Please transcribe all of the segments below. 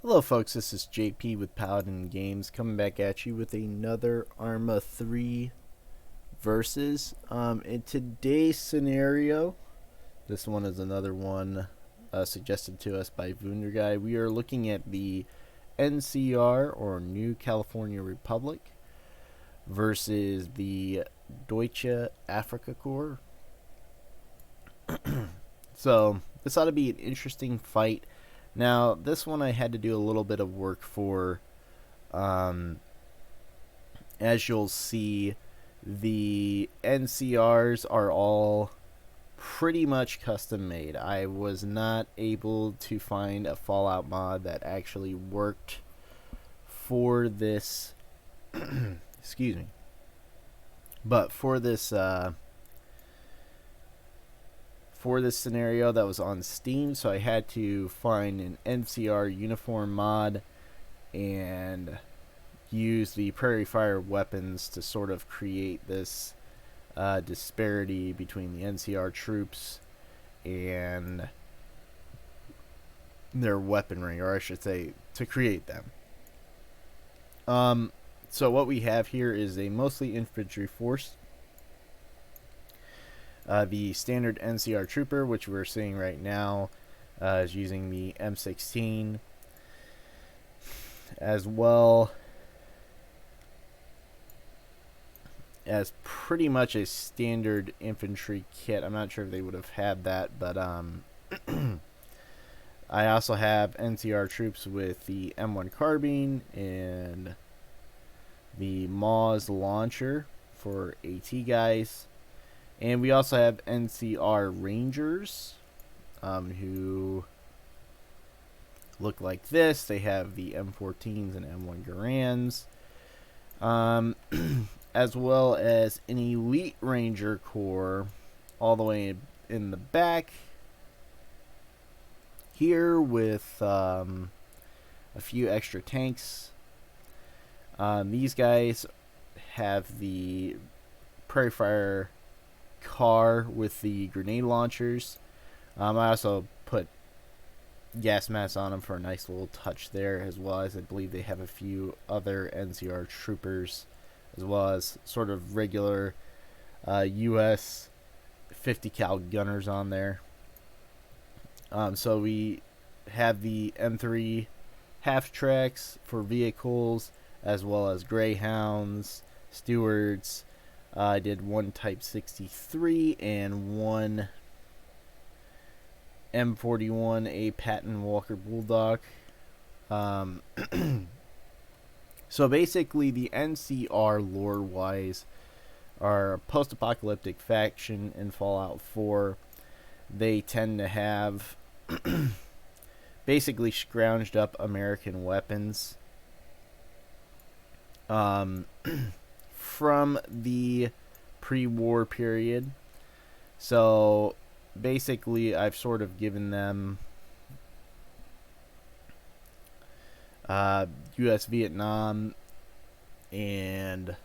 Hello folks, this is JP with Paladin Games coming back at you with another ARMA 3 versus. In today's scenario, this one is another one suggested to us by Wunderguy. We are looking at the NCR, or New California Republic, versus the Deutsche Afrika Korp. So this ought to be an interesting fight. Now, this one I had to do a little bit of work for. As you'll see, the NCRs are all pretty much custom made. I was not able to find a Fallout mod that actually worked for this. Excuse me. But for this scenario that was on Steam, so I had to find an NCR uniform mod and use the Prairie Fire weapons to sort of create this disparity between the NCR troops and their weaponry, or I should say, to create them. So what we have here is a mostly infantry force. The standard NCR trooper, which we're seeing right now, is using the M16, as well as pretty much a standard infantry kit. I'm not sure if they would have had that, but I also have NCR troops with the M1 carbine and the Maz launcher for AT guys. And we also have NCR Rangers, who look like this. They have the M14s and M1 Garands, as well as an Elite Ranger Corps all the way in the back here with a few extra tanks. These guys have the Prairie Fire car with the grenade launchers. I also put gas masks on them for a nice little touch there, as well as I believe they have a few other NCR troopers, as well as sort of regular US 50 cal gunners on there. So we have the M3 half tracks for vehicles, as well as Greyhounds, Stewards. I did one Type 63 and one M41, a Patton Walker Bulldog. So basically, the NCR lore-wise are a post-apocalyptic faction in Fallout 4. They tend to have basically scrounged up American weapons. From the pre-war period. So basically I've sort of given them US Vietnam and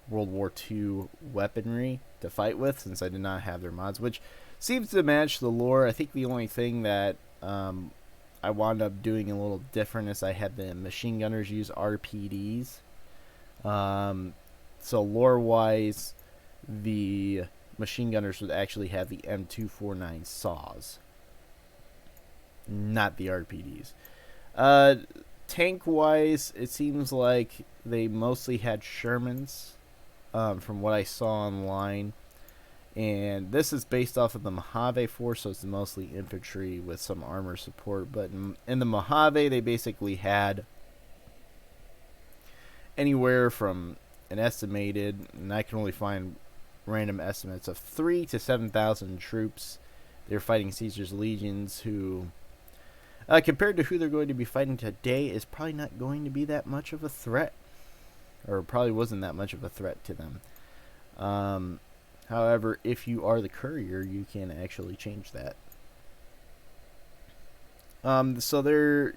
World War II weaponry to fight with, since I did not have their mods, which seems to match the lore. I think the only thing that I wound up doing a little different is I had the machine gunners use RPDs. So lore-wise, the machine gunners would actually have the M249 saws, not the RPDs. Tank-wise, it seems like they mostly had Shermans, from what I saw online. And this is based off of the Mojave Force, so it's mostly infantry with some armor support. But in the Mojave, they basically had anywhere from an estimated, and I can only find random estimates, of 3,000 to 7,000 troops. They're fighting Caesar's legions, who, compared to who they're going to be fighting today, is probably not going to be that much of a threat, or probably wasn't that much of a threat to them. However, if you are the courier, you can actually change that. So there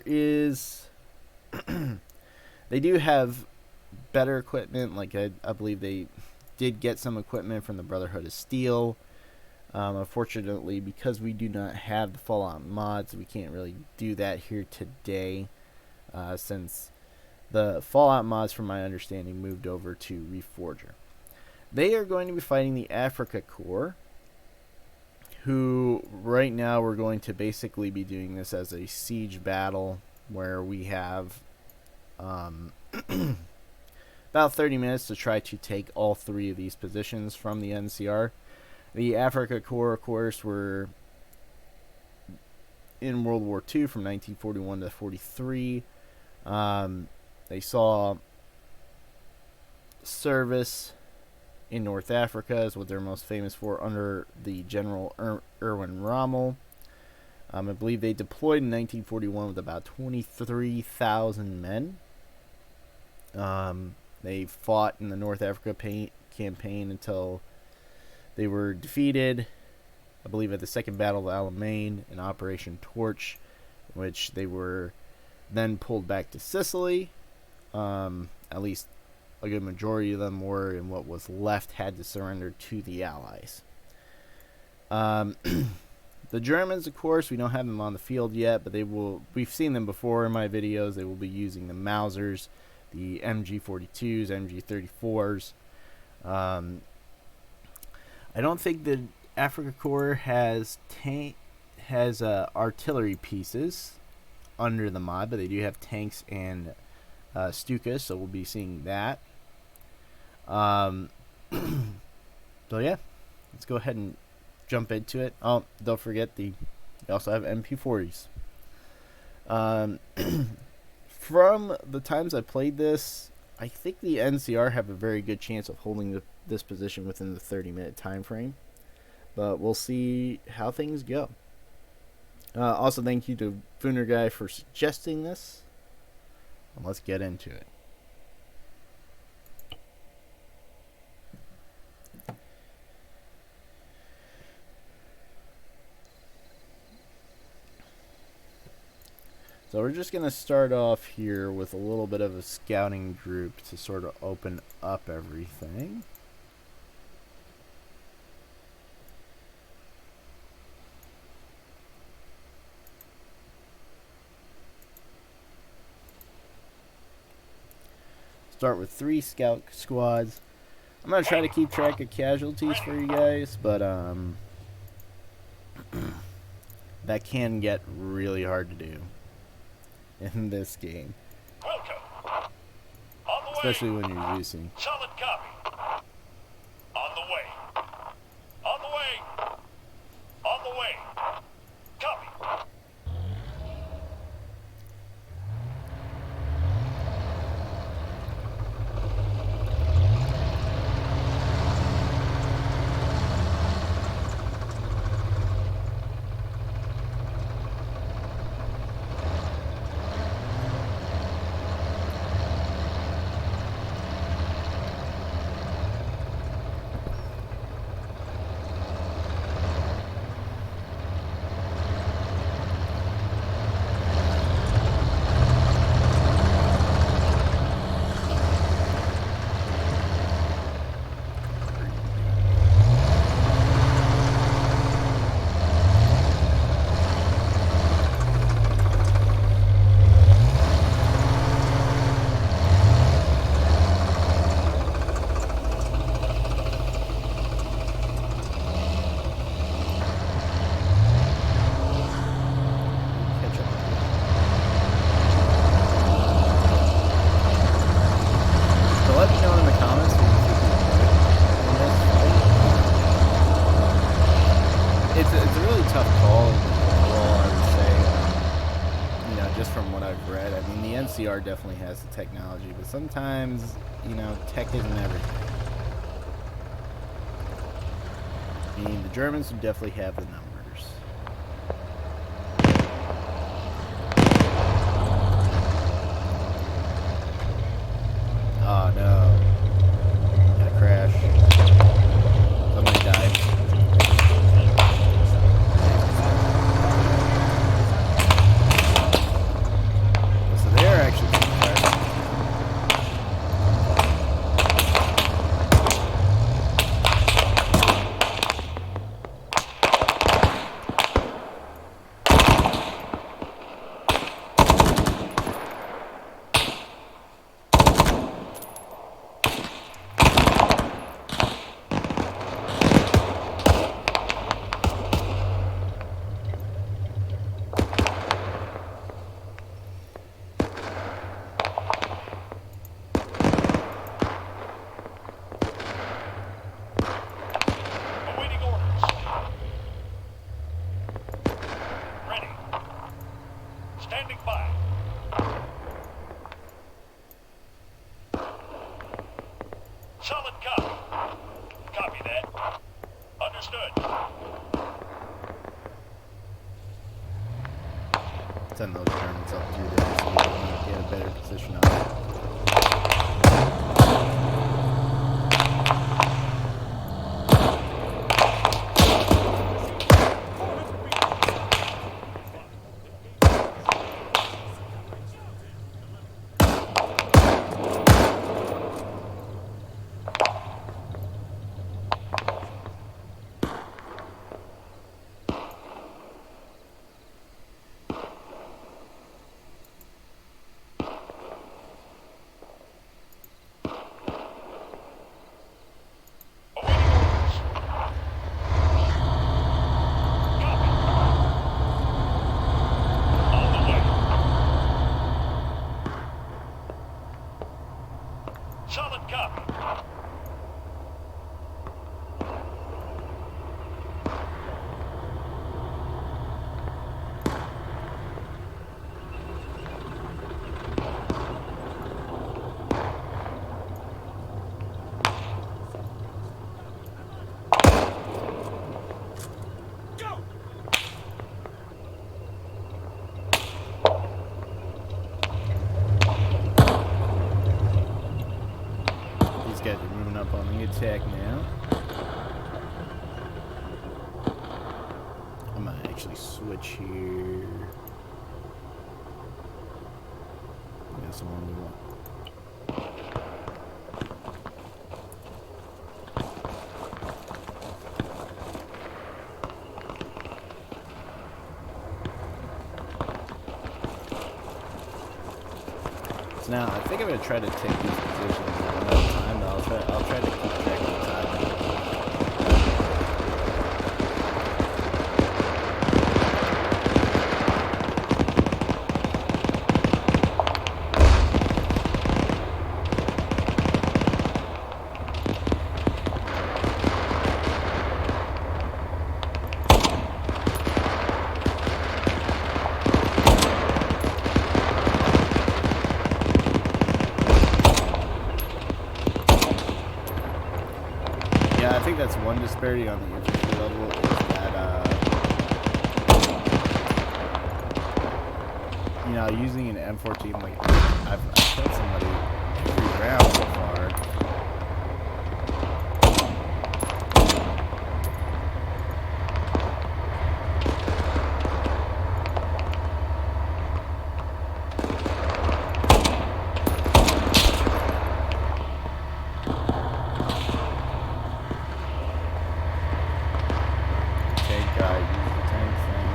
is they do have better equipment. Like I believe they did get some equipment from the Brotherhood of Steel. Unfortunately, because we do not have the Fallout mods, we can't really do that here today. since the Fallout mods, from my understanding, moved over to Reforger. They are going to be fighting the Afrika Korp, who right now we're going to basically be doing this as a siege battle where we have about 30 minutes to try to take all 3 of these positions from the NCR. The Afrika Korp, of course, were in World War II from 1941 to 43. They saw service in North Africa, is what they're most famous for, under the General Erwin Rommel. I believe they deployed in 1941 with about 23,000 men. They fought in the North Africa campaign until they were defeated, I believe, at the Second Battle of Alamein and Operation Torch, which they were then pulled back to Sicily. At least a good majority of them were, and what was left had to surrender to the Allies. The Germans, of course, we don't have them on the field yet, but we've seen them before in my videos. They will be using the Mausers, the MG42s, MG34s. I don't think the Afrika Korp has artillery pieces under the mod, but they do have tanks and Stukas, so we'll be seeing that. So yeah, let's go ahead and jump into it. Oh, don't forget we also have MP40s. From the times I played this, I think the NCR have a very good chance of holding this position within the 30-minute time frame, but we'll see how things go. Also, thank you to Fooner Guy for suggesting this. And let's get into it. So we're just going to start off here with a little bit of a scouting group to sort of open up everything. Start with 3 scout squads. I'm going to try to keep track of casualties for you guys, but that can get really hard to do in this game. Welcome. Especially when you're using. Solid copy. On the way. On the way. On the way. Copy. NCR definitely has the technology, but sometimes, tech isn't everything. I mean, the Germans would definitely have the numbers. Oh no. Got a crash. Somebody died. Solid copy. Copy that. Understood. Send those Germans up through there so we can get a better position on it. Solid copy. These guys are moving up on the attack now. I'm gonna actually switch here. That's the one we want. So now I think I'm gonna try to take these positions one at a time. But I'll try to keep track of the time. Yeah, I think that's one disparity on the infantry level is that, you know, using an M14, like, I've killed somebody every round so far. Tank guy, use the tank thing.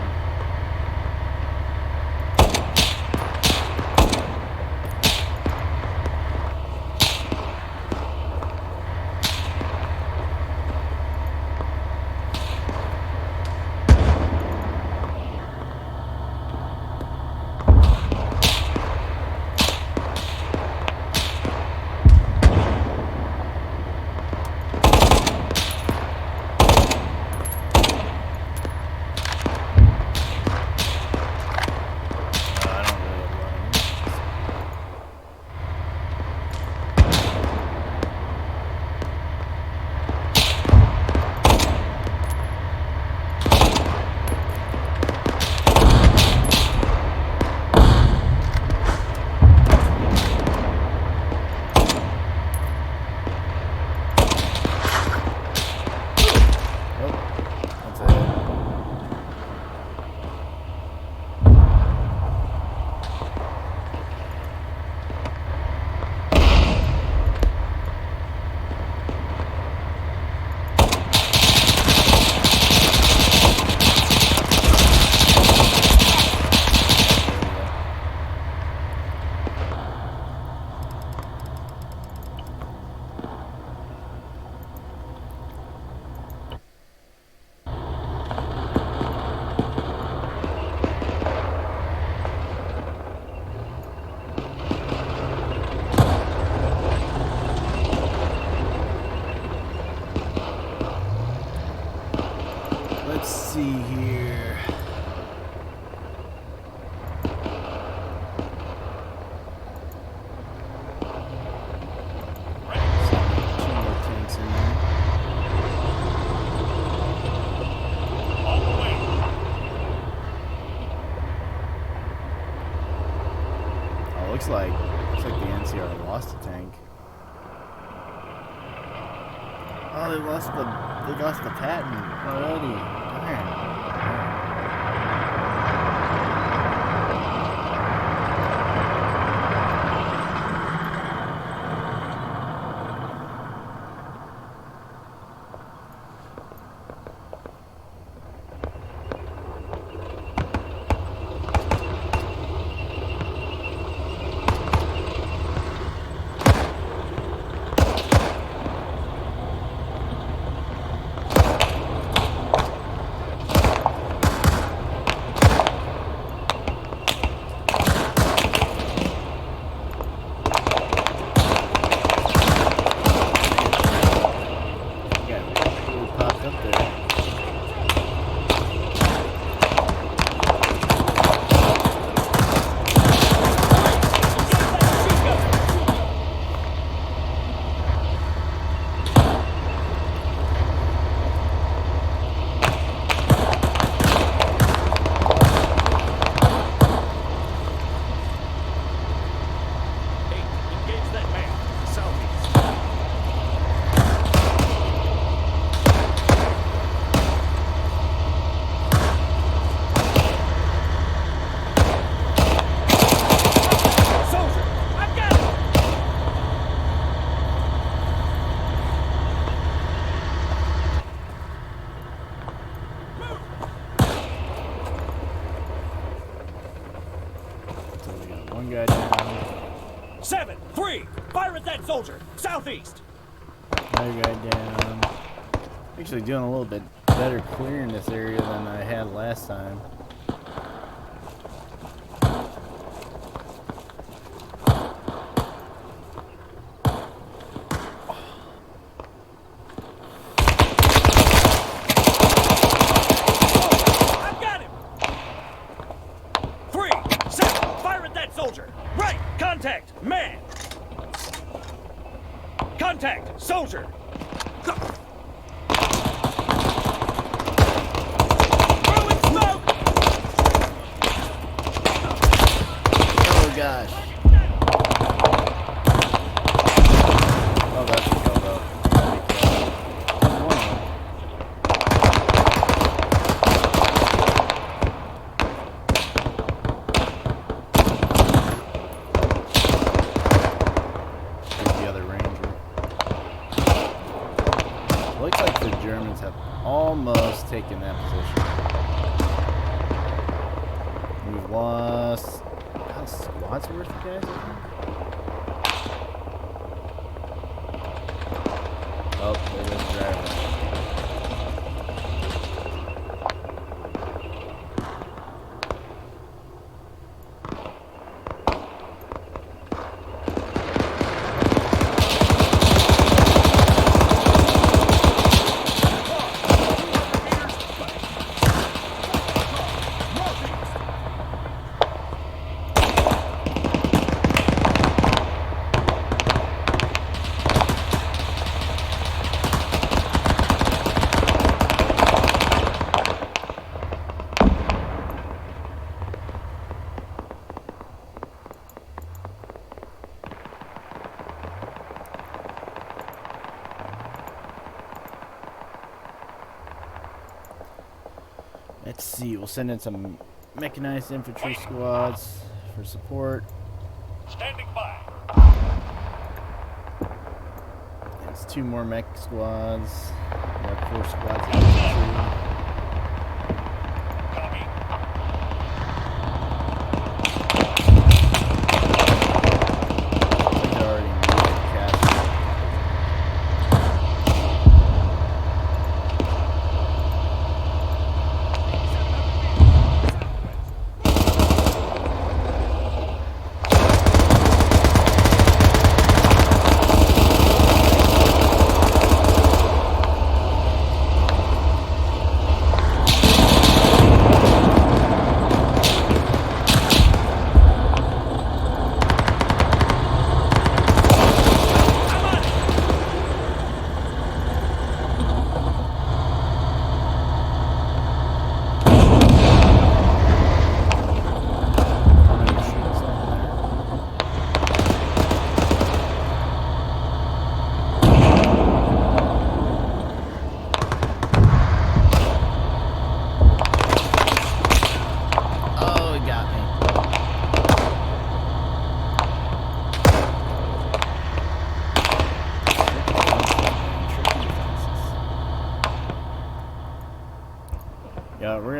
Looks like the NCR lost a tank. Oh, they lost the Patton already. Darn. One guy down. 7-3! Fire at that soldier! Southeast! Another guy down. Actually doing a little bit better clearing this area than I had last time. I've got him! 3-7! Fire at that soldier! Right! Contact! Man! Contact! Soldier! Throwing smoke! Oh gosh. Oh, that's a kill though. That'd be cool. One of them. Here's the other ranger. Looks like the Germans have almost taken that position. We've lost about a squad's worth of guys, I think. Oh, there goes the driver. Let's see, we'll send in some mechanized infantry squads for support. Standing by. There's 2 more mech squads. We have 4 squads of infantry. Copy. They're already moving cast.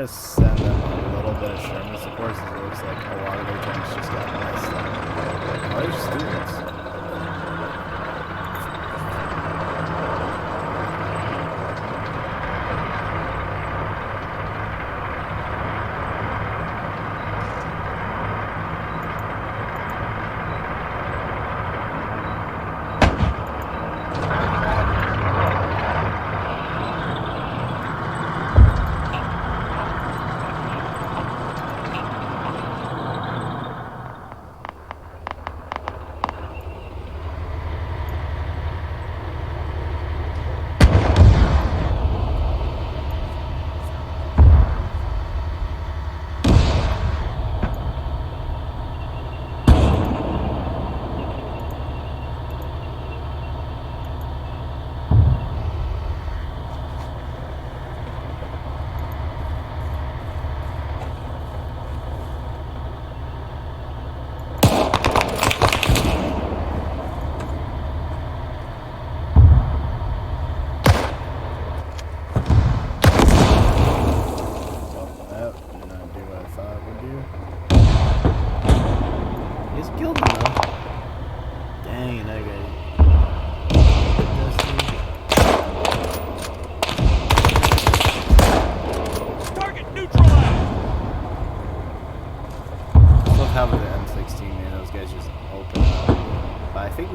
gonna send them a little bit of Sherman support since it looks like a lot of their tanks just got messed up. Why are they just doing this?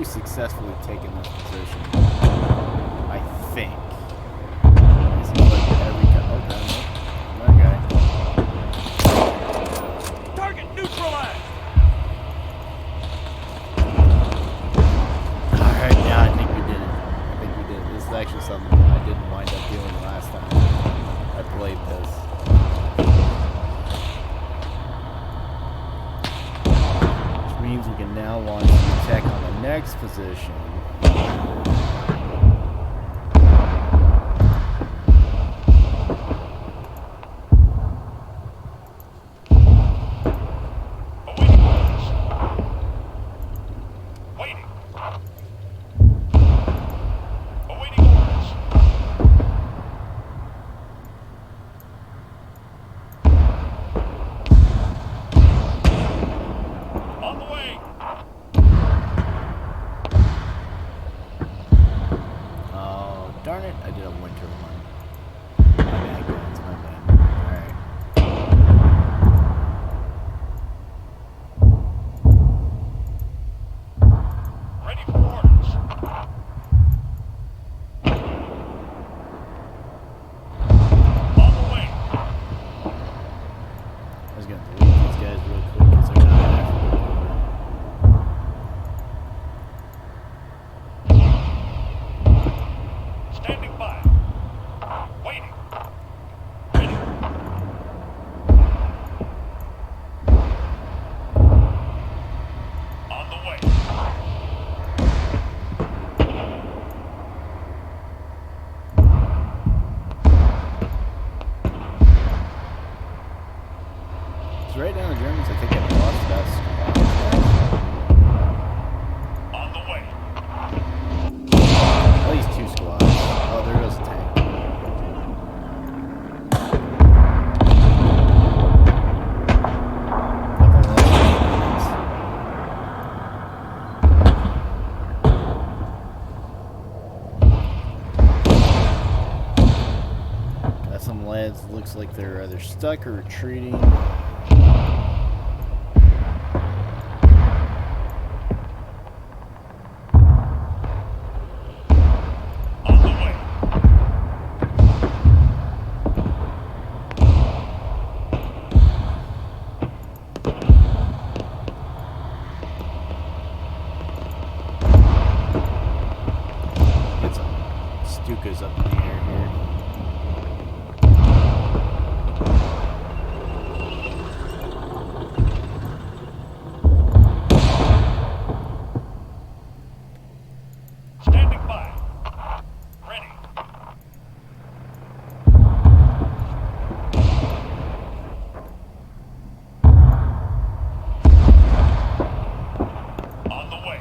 Successfully taken this position. I think. It seems like every okay. Target neutralized. Alright, yeah, I think we did it. This is actually something I didn't wind up doing last time I played this. Which means we can now launch the attack on the next position. Darn it, I did a winter one. My bad, guys, my bad. Alright. Ready for orders. On the way. I was gonna delete these guys real quick because they're not Afrika Korp. Standing by. Waiting. Ready. On the way. So right now the Germans, I think, have lost that squad. On the way. At least 2 squads. Oh, there goes a tank. Got some lads, looks like they're either stuck or retreating. On the way. Get some Stukas up in the air here. Standing by. Ready. On the way.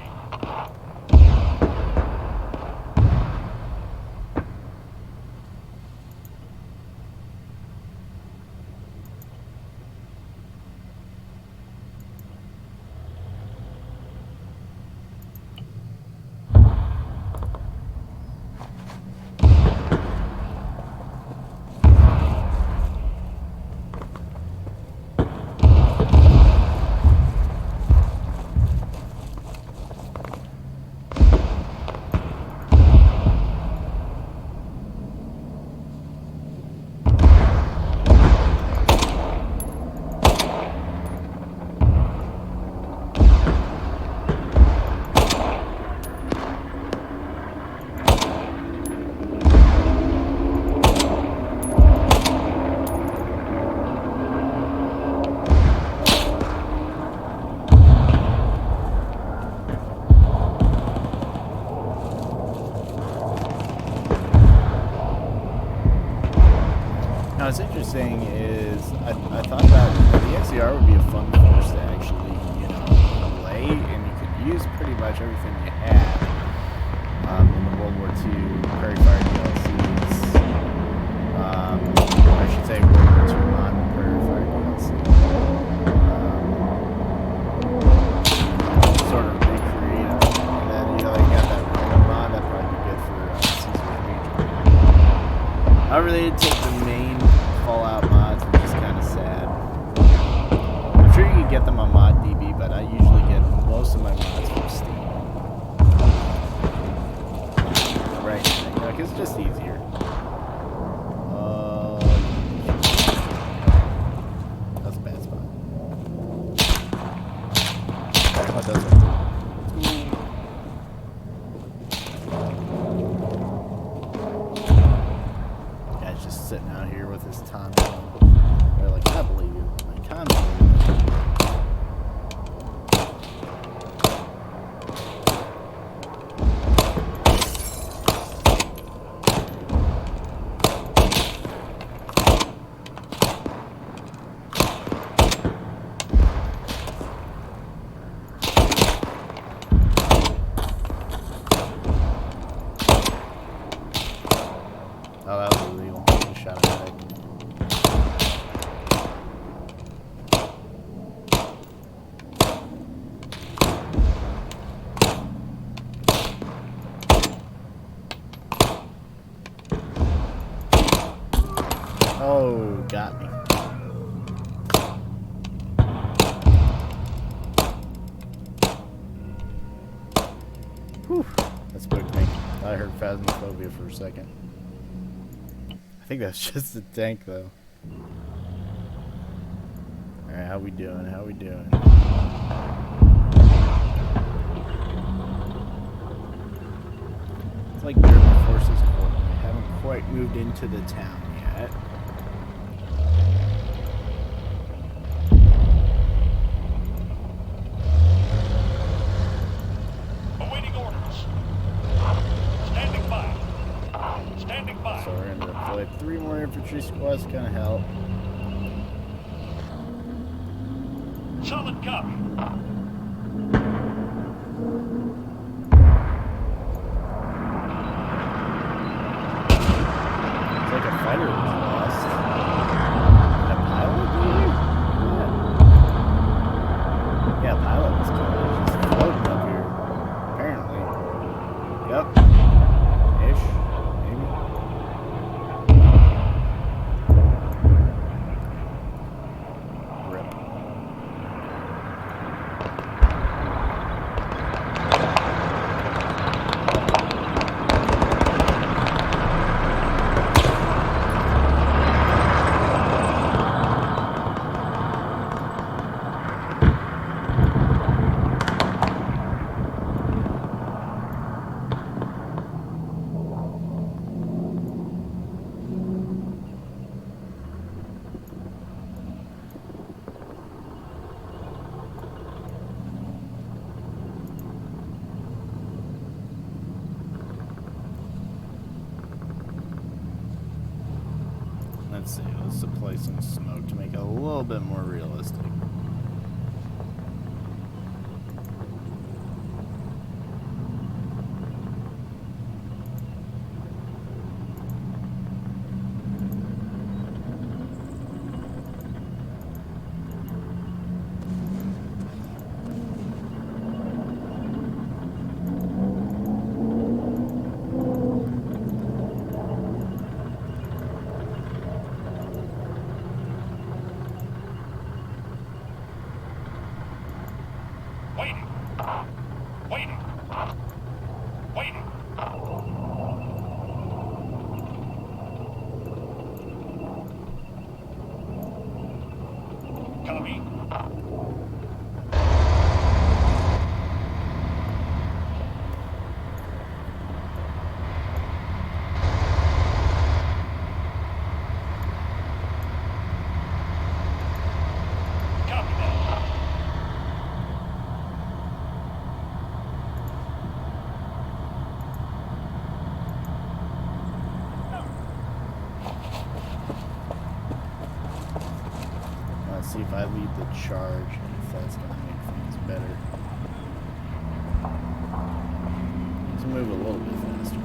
saying is, I thought about the NCR would be a fun force to actually, you know, play, and you could use pretty much everything you had in the World War II Prairie Fire DLCs. I should say World War II mod Prairie Fire DLC. Sort of recreate it, and then you know you got that random mod that'd probably be good for Caesar Legion. However, they did take the main Fallout mods, which is kind of sad. I'm sure you can get them on ModDB, but I usually get most of my mods from Steam. Right, you know, 'cause it's just easier. That's a bad spot. Oh, that's it. Guy's just sitting out here with his Tom. They're like, I believe you. I can't believe you. Oh, that was illegal. I shot a head. Oh, got me. Whew, that spooked me. I heard phasmophobia for a second. I think that's just a tank, though. Alright, how we doing? How we doing? It's like German forces haven't quite moved into the town yet. Awaiting orders. Standing by. Standing by. So we're going to deploy 3 more infantry squads to kind of help. Solid copy. It's like a fighter was lost. And a pilot, maybe? Yeah, a pilot was killed. He's just floating up here. Apparently. Yep. Ish. Maybe. Rip. Let's see, let's apply some smoke to make it a little bit more realistic. Waiting. Waiting. Waiting. Copy. Copy that. see if I lead the charge and if that's going to make things better. Let's move a little bit faster.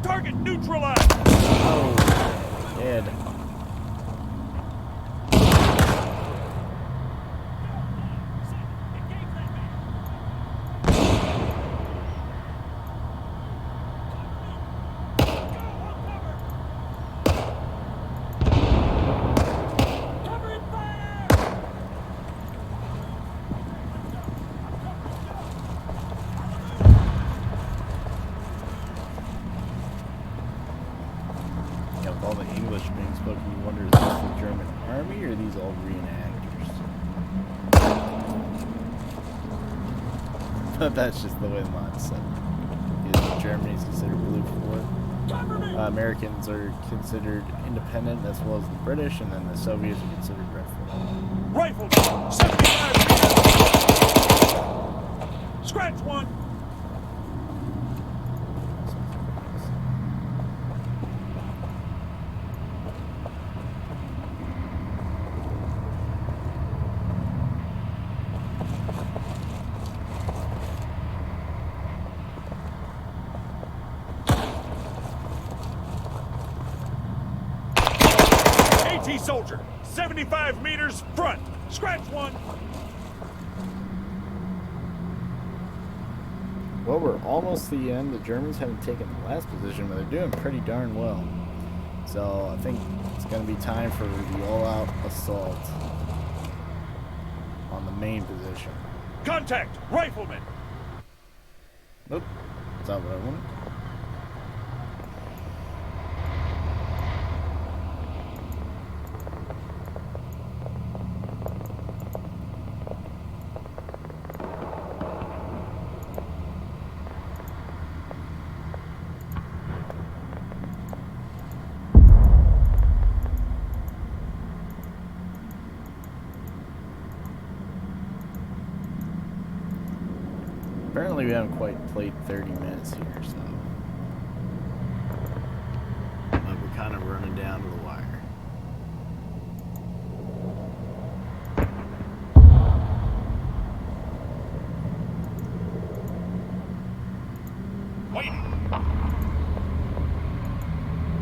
Target neutralized. Oh, dead. Yeah, with all the English being spoken, you wonder, is this the German army or are these all reenactors? But that's just the way the mod said it. Germany is considered blue for Americans are considered independent as well as the British, and then the Soviets are considered red for. Rifle, 75 meters. Scratch one. AT soldier, 75 meters front. Scratch one. Well, we're almost to the end. The Germans haven't taken the last position, but they're doing pretty darn well. So I think it's going to be time for the all-out assault on the main position. Contact, rifleman. Nope, that's not what I wanted. Apparently we haven't quite played 30 minutes here, so but we're kind of running down to the wire. Waiting.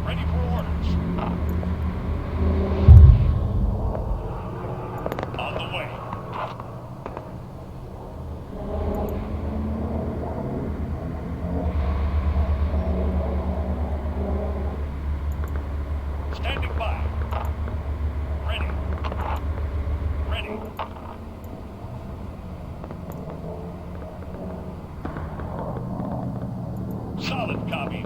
Ready for orders. On the way. Standing by. Ready. Ready. Solid copy.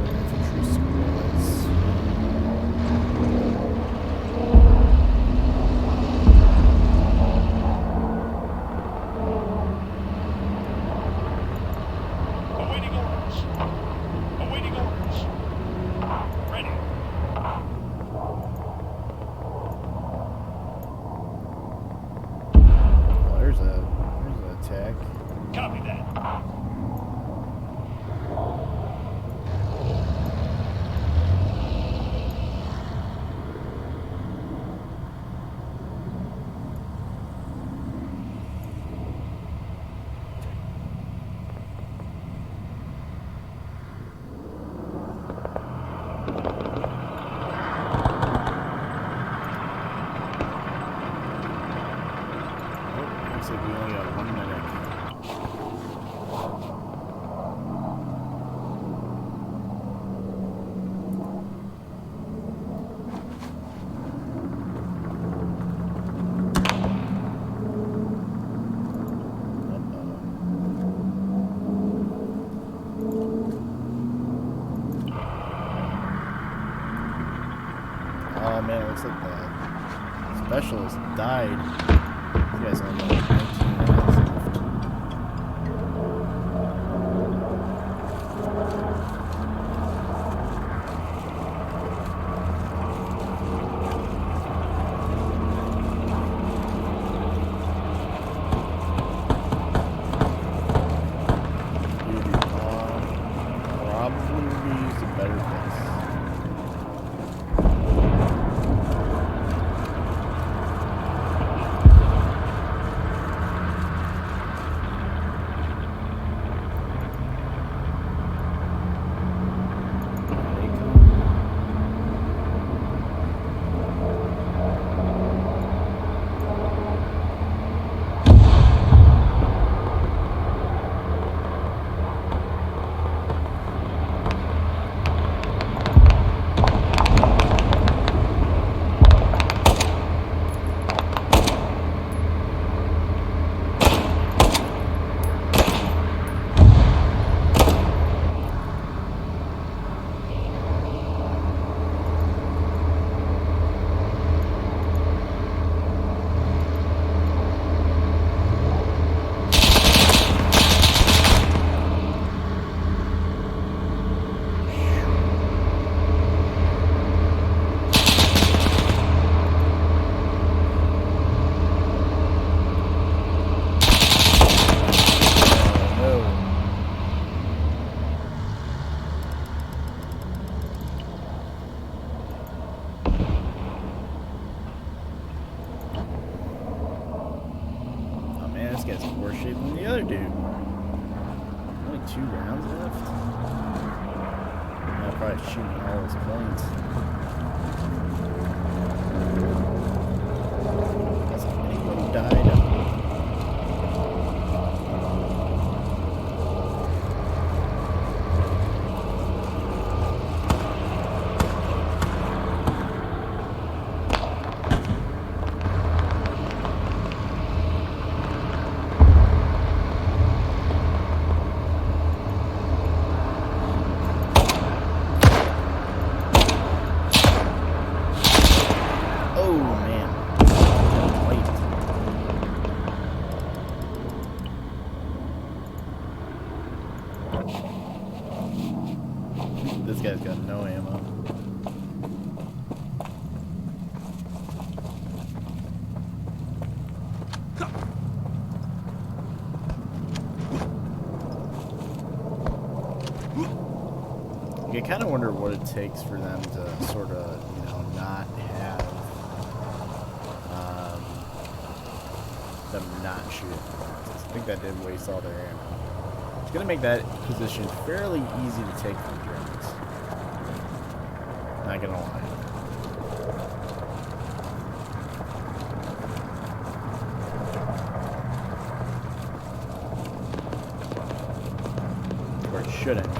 Infantry squads. Awaiting orders. Awaiting orders. Ready. Oh, there's an attack. Copy that. Oh, looks like we only got 1 minute. Oh man, it looks like the specialist died. You guys only got like 19 minutes left. better things. This guy's worse shape than the other dude. Only 2 rounds left. I'll probably shooting all his points. Has anybody died? This guy's got no ammo. I kind of wonder what it takes for them to sort of, you know, not have them not shoot. I think that did waste all their ammo. It's going to make that position fairly easy to take from Germans. Not going to lie. Or it should anyway.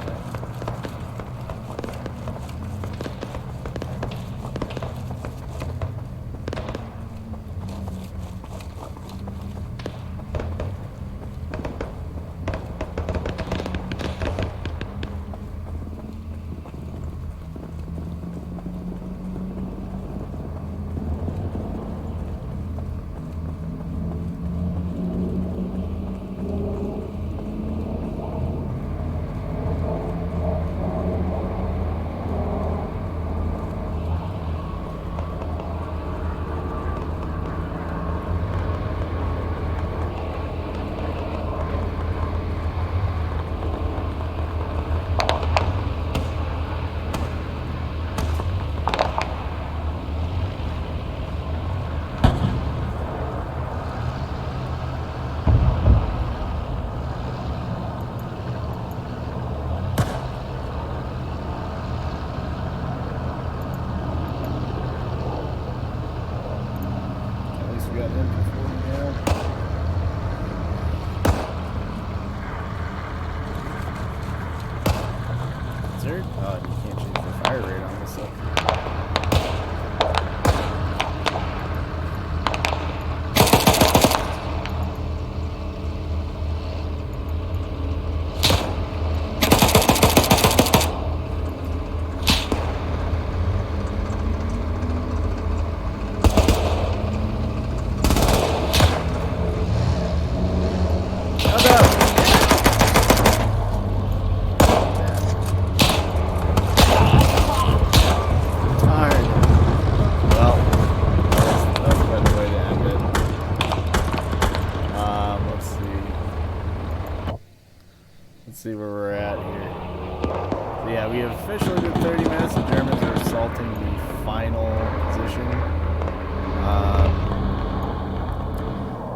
about 30 minutes, the Germans are assaulting the final position.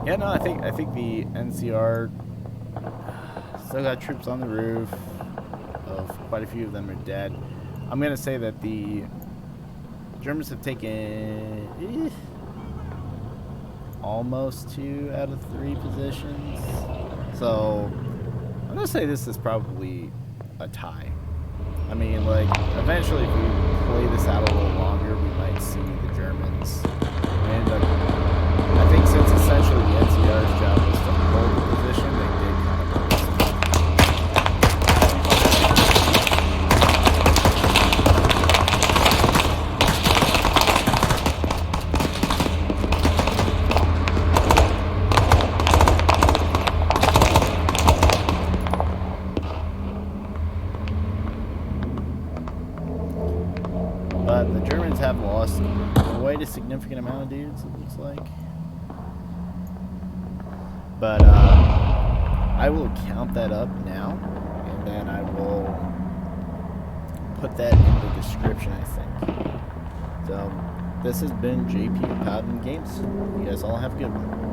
Yeah, no, I think the NCR still got troops on the roof. Quite a few of them are dead. I'm gonna say that the Germans have taken almost 2 out of 3 positions. So I'm gonna say this is probably a tie. I mean, like, eventually if we play this out a little longer, we might see the Germans win. But I think since essentially the NCR's job was to hold the position, they did kind of hold it. But the Germans have lost quite a significant amount of dudes, it looks like. But I will count that up now, and then I will put that in the description, I think. So, this has been JP with Paladin Games. You guys all have a good one.